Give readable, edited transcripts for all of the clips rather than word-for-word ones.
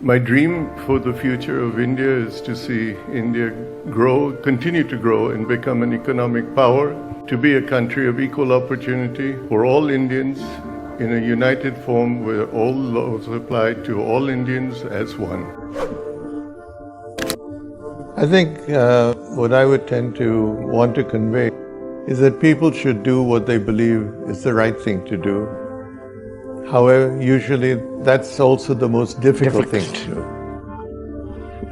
My dream for the future of India is to see India grow, continue to grow and become an economic power, to be a country of equal opportunity for all Indians in a united form where all laws apply to all Indians as one. I think what I would tend to want to convey is that people should do what they believe is the right thing to do. However, usually that's also the most difficult thing to do.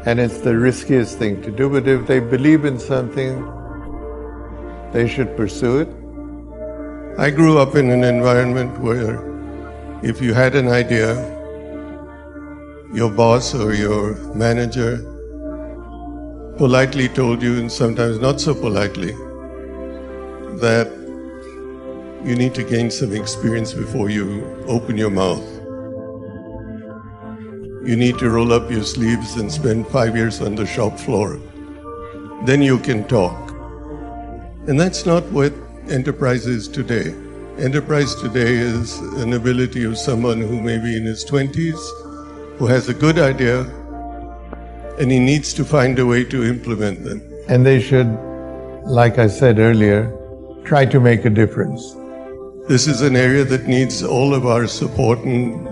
And it's the riskiest thing to do. But if they believe in something, they should pursue it. I grew up in an environment where if you had an idea, your boss or your manager politely told you, and sometimes not so politely, that you need to gain some experience before you open your mouth. You need to roll up your sleeves and spend 5 years on the shop floor. Then you can talk. And that's not what enterprise is today. Enterprise today is an ability of someone who may be in his 20s, who has a good idea, and he needs to find a way to implement them. And they should, like I said earlier, try to make a difference. This is an area that needs all of our support and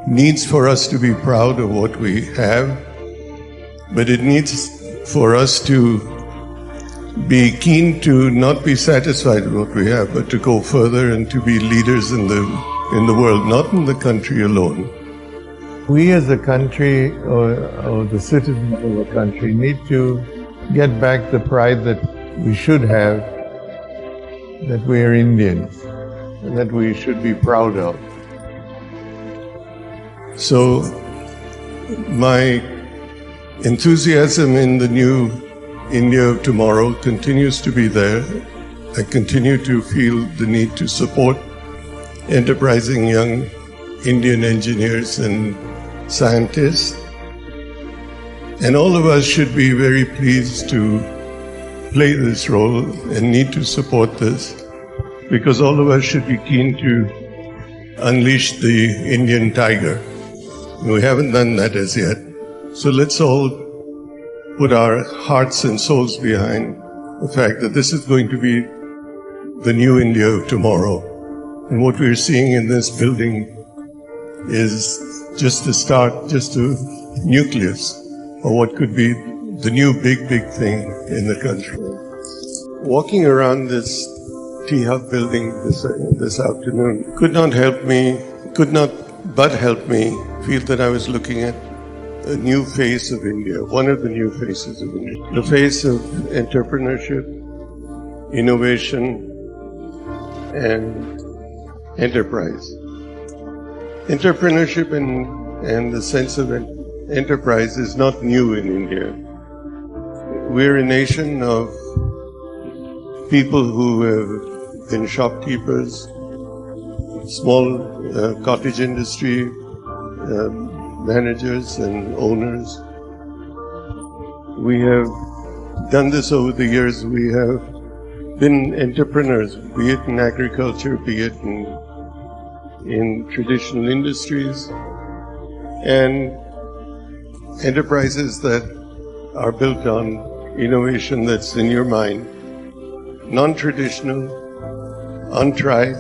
needs for us to be proud of what we have, but it needs for us to be keen to not be satisfied with what we have, but to go further and to be leaders in the world, not in the country alone. We as a country, or the citizens of the country, need to get back the pride that we should have, that we are Indians, and that we should be proud of. So, my enthusiasm in the new India of tomorrow continues to be there. I continue to feel the need to support enterprising young Indian engineers and scientists. And all of us should be very pleased to play this role and need to support this, because all of us should be keen to unleash the Indian tiger. We haven't done that as yet. So let's all put our hearts and souls behind the fact that this is going to be the new India of tomorrow. And what we're seeing in this building is just a start, just a nucleus of what could be the new big thing in the country. Walking around this tea hut building this afternoon could not but help me feel that I was looking at a new face of India, one of the new faces of India. The face of entrepreneurship, innovation, and enterprise. Entrepreneurship and the sense of enterprise is not new in India. We're a nation of people who have been shopkeepers, small cottage industry managers and owners. We have done this over the years. We have been entrepreneurs, be it in agriculture, be it in traditional industries, and enterprises that are built on innovation that's in your mind, non-traditional, untried,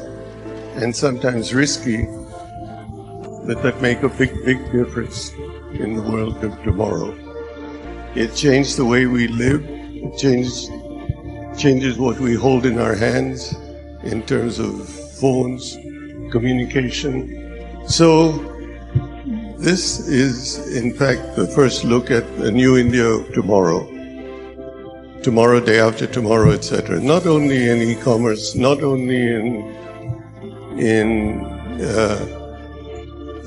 and sometimes risky, but that make a big difference in the world of tomorrow. It changed the way we live. It changes what we hold in our hands in terms of phones, communication. So this is, in fact, the first look at a new India of tomorrow. Tomorrow, day after tomorrow, etc. Not only in e-commerce, not only in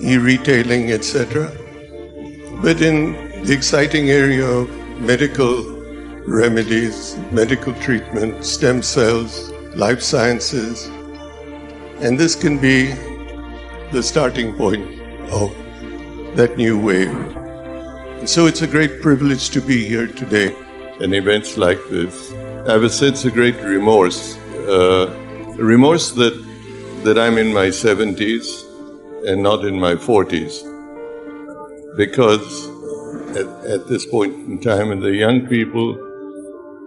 e-retailing, etc., but in the exciting area of medical remedies, medical treatment, stem cells, life sciences. And this can be the starting point of that new wave. And so it's a great privilege to be here today in events like this. I have a sense of great remorse, remorse that I'm in my 70s and not in my 40s. because at this point in time, and the young people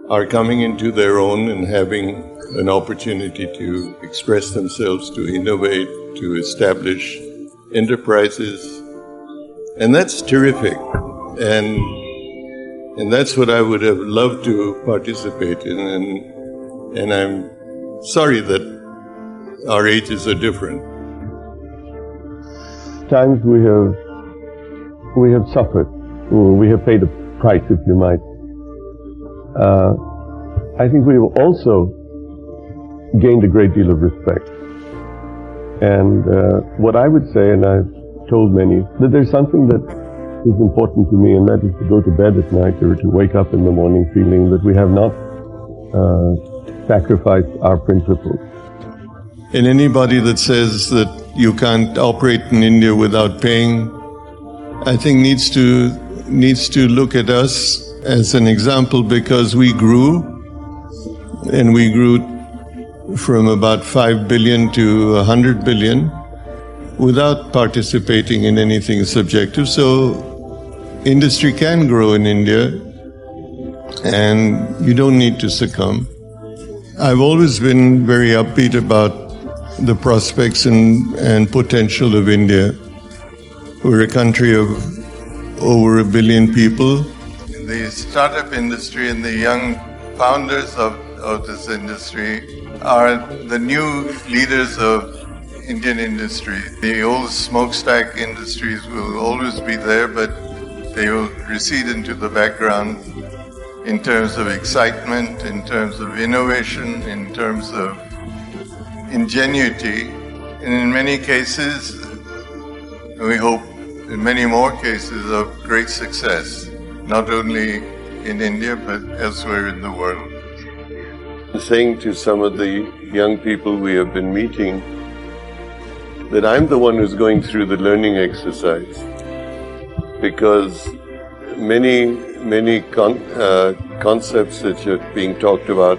are coming into their own and having an opportunity to express themselves, to innovate, to establish enterprises. And that's terrific. And that's what I would have loved to participate in. And I'm sorry that our ages are different. Times we have suffered. We have paid a price, if you might. I think we have also gained a great deal of respect. And what I would say, and I've told many, that there's something that is important to me, and that is to go to bed at night or to wake up in the morning feeling that we have not sacrificed our principles. And anybody that says that you can't operate in India without paying, I think needs to look at us as an example, because we grew, and we grew from about 5 billion to 100 billion without participating in anything subjective. So industry can grow in India, and you don't need to succumb. I've always been very upbeat about the prospects and potential of India. We're a country of over 1 billion people. The startup industry and the young founders of this industry are the new leaders of Indian industry. The old smokestack industries will always be there, but they will recede into the background in terms of excitement, in terms of innovation, in terms of ingenuity, and in many cases, we hope in many more cases, of great success, not only in India but elsewhere in the world. Saying to some of the young people we have been meeting that I'm the one who's going through the learning exercise, because many concepts that are being talked about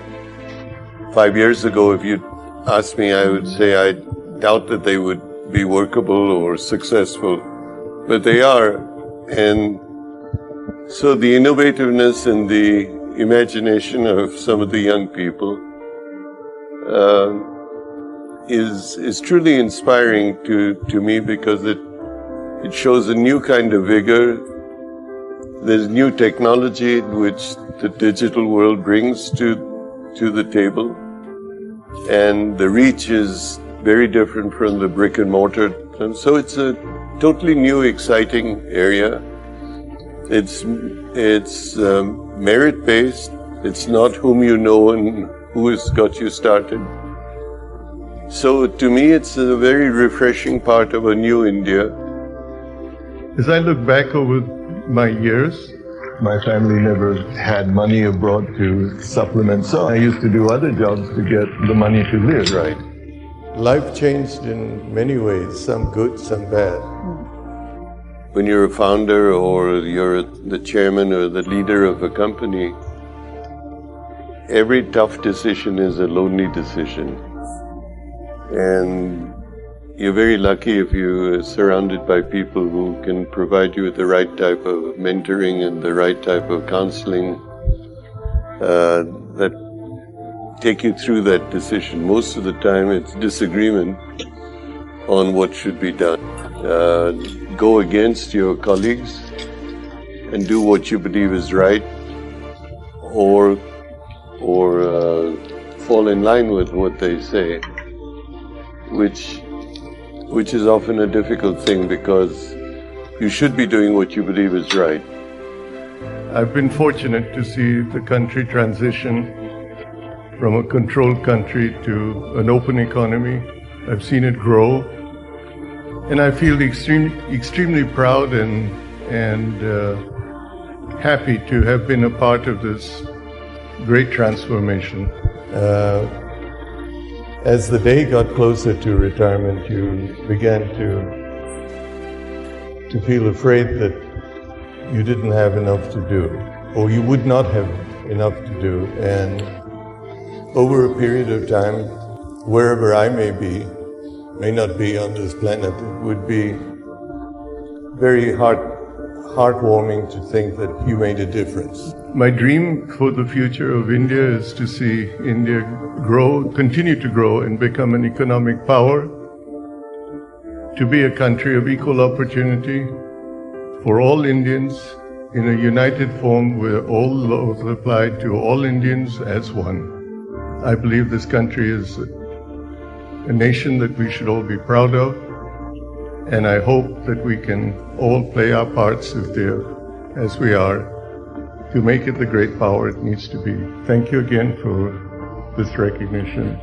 5 years ago, if you'd asked me, I would say I doubt that they would be workable or successful, but they are. And so the innovativeness and the imagination of some of the young people is truly inspiring to me, because it shows a new kind of vigor. There's new technology which the digital world brings to the table, and the reach is very different from the brick and mortar. And so it's a totally new, exciting area. It's merit-based. It's not whom you know and who has got you started. So to me, it's a very refreshing part of a new India. As I look back over my years, my family never had money abroad to supplement, so I used to do other jobs to get the money to live. Right. Life changed in many ways, some good, some bad. When you're a founder or you're the chairman or the leader of a company, every tough decision is a lonely decision. And you're very lucky if you're surrounded by people who can provide you with the right type of mentoring and the right type of counseling that take you through that decision. Most of the time it's disagreement on what should be done. Go against your colleagues and do what you believe is right, or fall in line with what they say, which is often a difficult thing, because you should be doing what you believe is right. I've been fortunate to see the country transition from a controlled country to an open economy. I've seen it grow, and I feel extremely proud and happy to have been a part of this great transformation. As the day got closer to retirement, you began to feel afraid that you didn't have enough to do, or you would not have enough to do. And over a period of time, wherever I may not be on this planet, it would be very heartwarming to think that you made a difference. My dream for the future of India is to see India grow, continue to grow and become an economic power, to be a country of equal opportunity for all Indians in a united form where all laws apply to all Indians as one. I believe this country is a nation that we should all be proud of, and I hope that we can all play our parts as we are, to make it the great power it needs to be. Thank you again for this recognition.